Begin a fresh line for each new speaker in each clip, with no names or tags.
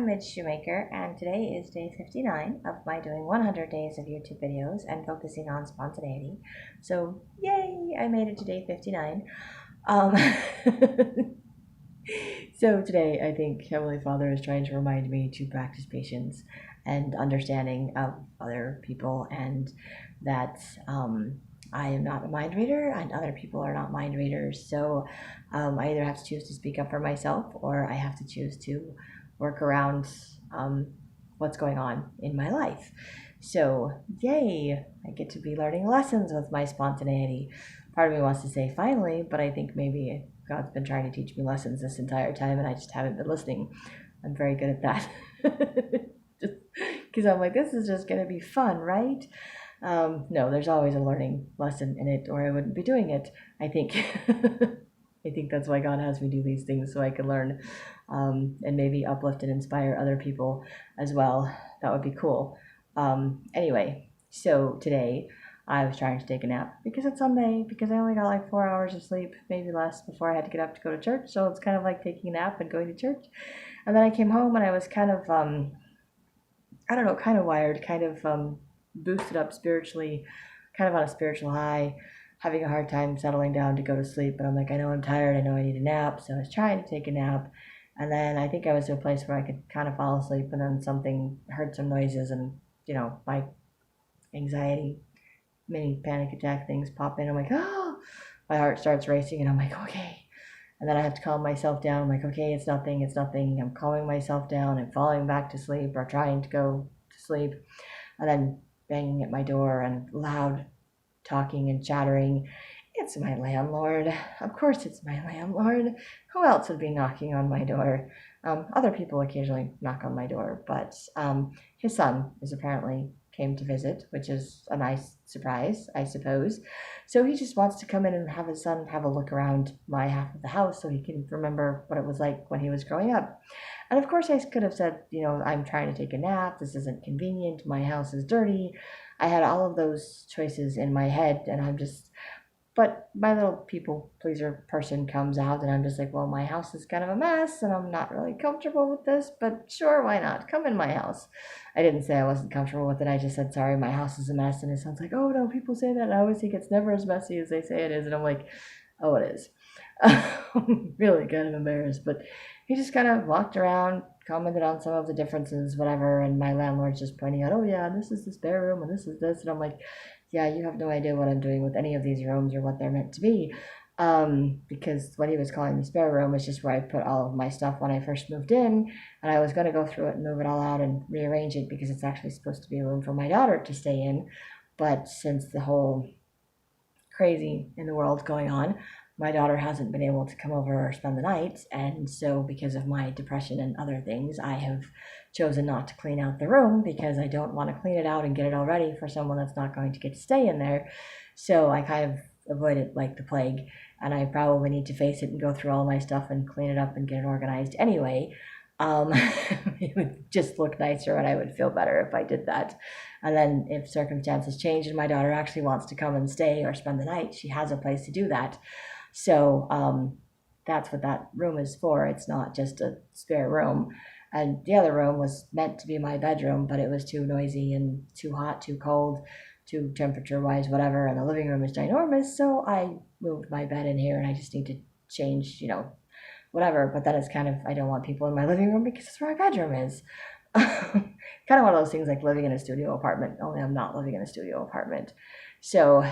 Midge Shoemaker, and today is day 59 of my doing 100 days of YouTube videos and focusing on spontaneity. So, yay! I made it to day 59. So today, I think Heavenly Father is trying to remind me to practice patience and understanding of other people, and that I am not a mind reader and other people are not mind readers. So I either have to choose to speak up for myself, or I have to choose to work around what's going on in my life. So yay, I get to be learning lessons with my spontaneity. Part of me wants to say finally, but I think maybe God's been trying to teach me lessons this entire time and I just haven't been listening. I'm very good at that. Because I'm like, this is just going to be fun, right? No, there's always a learning lesson in it, or I wouldn't be doing it, I think. I think that's why God has me do these things, so I can learn and maybe uplift and inspire other people as well. That would be cool. Anyway, so today I was trying to take a nap because it's Sunday, because I only got like 4 hours of sleep, maybe less, before I had to get up to go to church. So it's kind of like taking a nap and going to church. And then I came home and I was kind of, I don't know, kind of wired, kind of boosted up spiritually, kind of on a spiritual high, having a hard time settling down to go to sleep. But I'm like, I know I'm tired, I know I need a nap. So I was trying to take a nap. And then I think I was to a place where I could kind of fall asleep, and then heard some noises, and, my anxiety, mini panic attack things pop in. I'm like, oh, my heart starts racing, and I'm like, okay. And then I have to calm myself down. I'm like, okay, it's nothing. I'm calming myself down and falling back to sleep, or trying to go to sleep. And then banging at my door and loud talking and chattering. It's my landlord. Of course it's my landlord. Who else would be knocking on my door? Other people occasionally knock on my door, but his son is apparently came to visit, which is a nice surprise, I suppose. So he just wants to come in and have his son have a look around my half of the house so he can remember what it was like when he was growing up. And of course I could have said, I'm trying to take a nap, this isn't convenient, my house is dirty. I had all of those choices in my head, and but my little people pleaser person comes out, and I'm just like, well, my house is kind of a mess and I'm not really comfortable with this, but sure, why not? Come in my house. I didn't say I wasn't comfortable with it. I just said, sorry, my house is a mess. And it sounds like, oh no, people say that. And I always think it's never as messy as they say it is. And I'm like, oh, it is. I'm really kind of embarrassed. But he just kind of walked around, commented on some of the differences, whatever. And my landlord's just pointing out, oh yeah, this is the spare room and this is this. And I'm like, yeah, you have no idea what I'm doing with any of these rooms or what they're meant to be. Because what he was calling the spare room is just where I put all of my stuff when I first moved in, and I was going to go through it and move it all out and rearrange it, because it's actually supposed to be a room for my daughter to stay in. But since the whole crazy in the world going on, my daughter hasn't been able to come over or spend the night, and so because of my depression and other things, I have chosen not to clean out the room, because I don't want to clean it out and get it all ready for someone that's not going to get to stay in there. So I kind of avoid it like the plague, and I probably need to face it and go through all my stuff and clean it up and get it organized anyway. It would just look nicer, and I would feel better if I did that. And then if circumstances change and my daughter actually wants to come and stay or spend the night, she has a place to do that. So that's what that room is for. It's not just a spare room. And the other room was meant to be my bedroom, but it was too noisy and too hot, too cold, too temperature-wise, whatever. And the living room is ginormous, so I moved my bed in here, and I just need to change, whatever. But then it's kind of, I don't want people in my living room because it's where my bedroom is. Kind of one of those things like living in a studio apartment, only I'm not living in a studio apartment. So,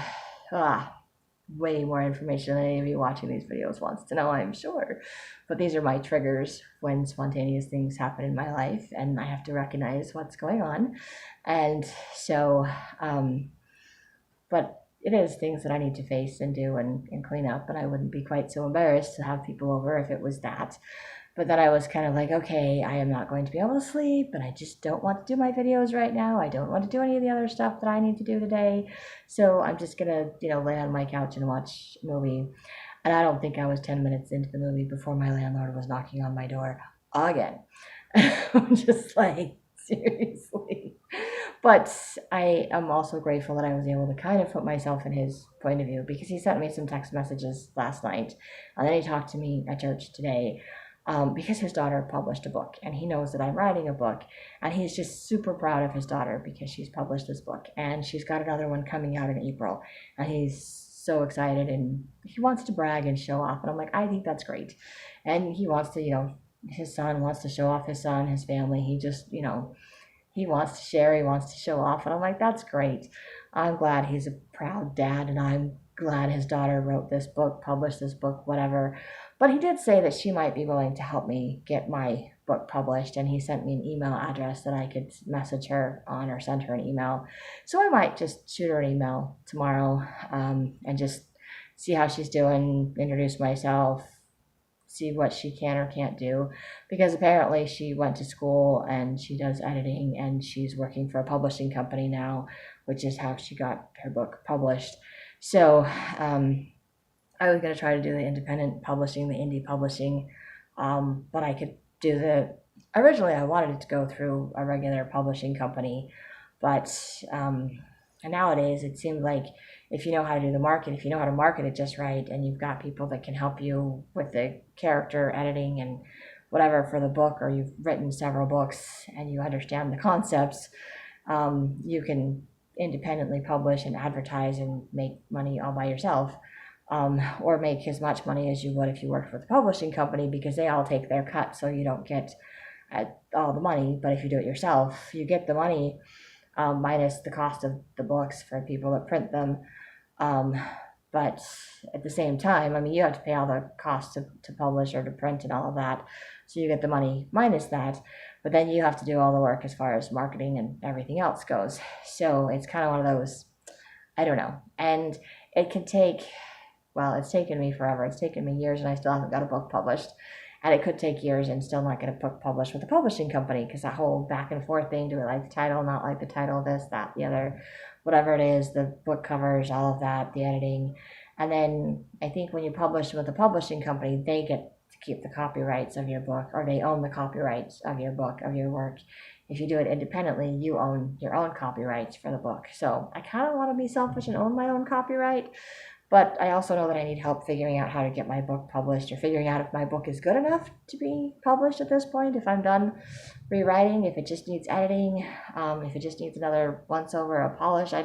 way more information than any of you watching these videos wants to know, I'm sure. But these are my triggers when spontaneous things happen in my life, and I have to recognize what's going on. And so, but it is things that I need to face and do and clean up, and I wouldn't be quite so embarrassed to have people over if it was that. But then I was kind of like, okay, I am not going to be able to sleep, and I just don't want to do my videos right now. I don't want to do any of the other stuff that I need to do today. So I'm just going to, lay on my couch and watch a movie. And I don't think I was 10 minutes into the movie before my landlord was knocking on my door again. I'm just like, seriously. But I am also grateful that I was able to kind of put myself in his point of view, because he sent me some text messages last night, and then he talked to me at church today. because his daughter published a book, and he knows that I'm writing a book, and he's just super proud of his daughter because she's published this book, and she's got another one coming out in April, and he's so excited, and he wants to brag and show off, and I'm like, I think that's great. And he wants to, his son wants to show off his son, his family. He just, he wants to share, he wants to show off, and I'm like, that's great. I'm glad he's a proud dad, and I'm glad his daughter wrote this book, published this book, whatever. But he did say that she might be willing to help me get my book published, and he sent me an email address that I could message her on or send her an email. So I might just shoot her an email tomorrow, and just see how she's doing, introduce myself, see what she can or can't do, because apparently she went to school and she does editing, and she's working for a publishing company now, which is how she got her book published. So I was going to try to do the independent publishing, the indie publishing, but I could do originally I wanted it to go through a regular publishing company, but nowadays it seems like if you know how to do the market, if you know how to market it just right, and you've got people that can help you with the character editing and whatever for the book, or you've written several books and you understand the concepts, you can independently publish and advertise and make money all by yourself, or make as much money as you would if you worked for the publishing company, because they all take their cut, so you don't get all the money. But if you do it yourself, you get the money, minus the cost of the books for people that print them. But at the same time, I mean, you have to pay all the costs to publish or to print and all of that. So you get the money minus that, but then you have to do all the work as far as marketing and everything else goes. So it's kind of one of those, I don't know. And it can take, well, it's taken me forever. It's taken me years, and I still haven't got a book published. And it could take years and still not get a book published with a publishing company, because that whole back and forth thing, do I like the title, not like the title, this, that, the other, whatever it is, the book covers, all of that, the editing. And then I think when you publish with a publishing company, they get to keep the copyrights of your book, or they own the copyrights of your book, of your work. If you do it independently, you own your own copyrights for the book. So I kind of want to be selfish and own my own copyright. But I also know that I need help figuring out how to get my book published, or figuring out if my book is good enough to be published at this point, if I'm done rewriting, if it just needs editing, if it just needs another once over, a polish. I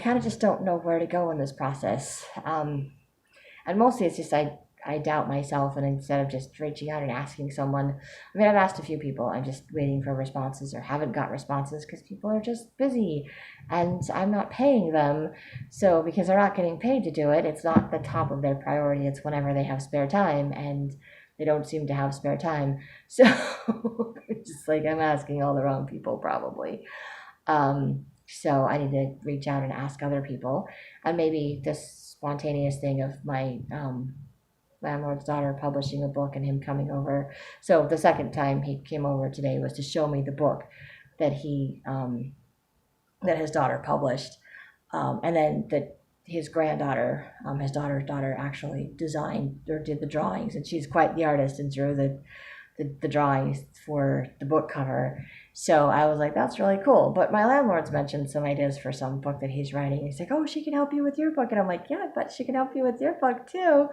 kind of just don't know where to go in this process. And mostly it's just I doubt myself, and instead of just reaching out and asking someone, I mean, I've asked a few people, I'm just waiting for responses, or haven't got responses because people are just busy and I'm not paying them. So because they're not getting paid to do it, it's not the top of their priority. It's whenever they have spare time, and they don't seem to have spare time. So it's just like I'm asking all the wrong people probably. So I need to reach out and ask other people, and maybe this spontaneous thing of my landlord's daughter publishing a book and him coming over. So the second time he came over today was to show me the book that that his daughter published, and then that his granddaughter, his daughter's daughter, actually designed or did the drawings, and she's quite the artist and drew the drawings for the book cover. So I was like, that's really cool. But my landlord's mentioned some ideas for some book that he's writing. He's like, oh, she can help you with your book. And I'm like, yeah, but she can help you with your book too.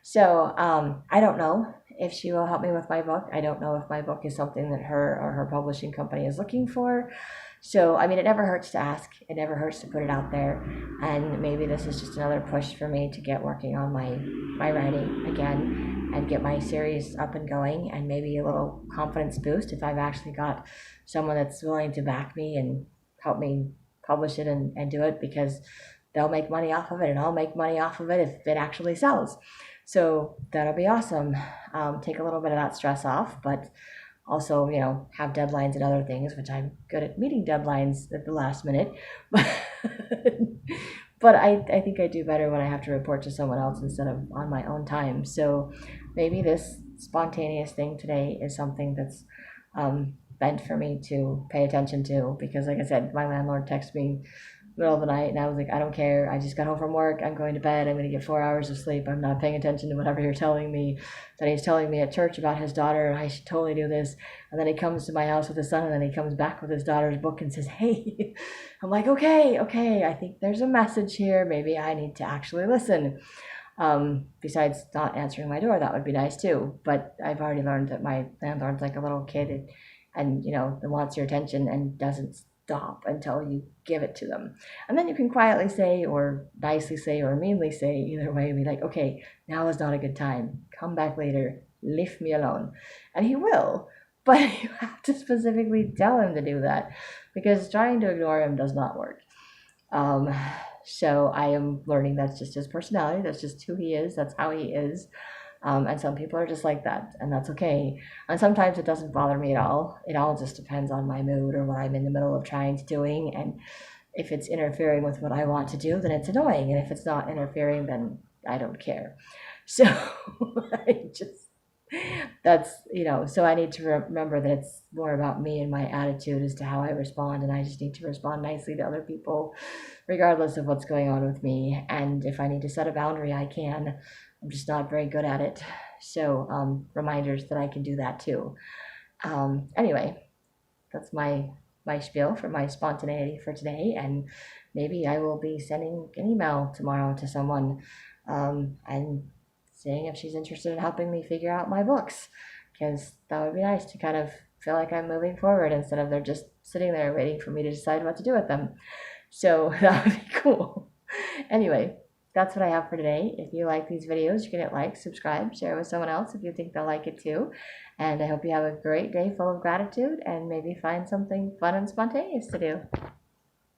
So I don't know if she will help me with my book. I don't know if my book is something that her or her publishing company is looking for. So, I mean, it never hurts to ask. It never hurts to put it out there. And maybe this is just another push for me to get working on my writing again, and get my series up and going, and maybe a little confidence boost if I've actually got someone that's willing to back me and help me publish it and do it, because they'll make money off of it, and I'll make money off of it if it actually sells. So that'll be awesome. Take a little bit of that stress off, but also, have deadlines and other things, which I'm good at meeting deadlines at the last minute. But I think I do better when I have to report to someone else instead of on my own time. So maybe this spontaneous thing today is something that's meant for me to pay attention to, because like I said, my landlord texted me middle of the night, and I was like, I don't care. I just got home from work. I'm going to bed. I'm going to get 4 hours of sleep. I'm not paying attention to whatever you're telling me. That he's telling me at church about his daughter, and I should totally do this. And then he comes to my house with his son, and then he comes back with his daughter's book and says, hey. I'm like, okay. I think there's a message here. Maybe I need to actually listen. Besides not answering my door, that would be nice too. But I've already learned that my landlord's like a little kid, and wants your attention and doesn't stop until you give it to them. And then you can quietly say, or nicely say, or meanly say, either way, be like, okay, now is not a good time. Come back later. Leave me alone. And he will. But you have to specifically tell him to do that, because trying to ignore him does not work. Um, so I am learning that's just his personality. That's just who he is. That's how he is. And some people are just like that, and that's okay. And sometimes it doesn't bother me at all. It all just depends on my mood or what I'm in the middle of trying to doing. And if it's interfering with what I want to do, then it's annoying. And if it's not interfering, then I don't care. So I just, so I need to remember that it's more about me and my attitude as to how I respond. And I just need to respond nicely to other people, regardless of what's going on with me. And if I need to set a boundary, I can. I'm just not very good at it. So reminders that I can do that too. Anyway, that's my spiel for my spontaneity for today, and maybe I will be sending an email tomorrow to someone and seeing if she's interested in helping me figure out my books, because that would be nice to kind of feel like I'm moving forward instead of they're just sitting there waiting for me to decide what to do with them. So that would be cool. Anyway, that's what I have for today. If you like these videos, you can hit like, subscribe, share with someone else if you think they'll like it too. And I hope you have a great day full of gratitude and maybe find something fun and spontaneous to do.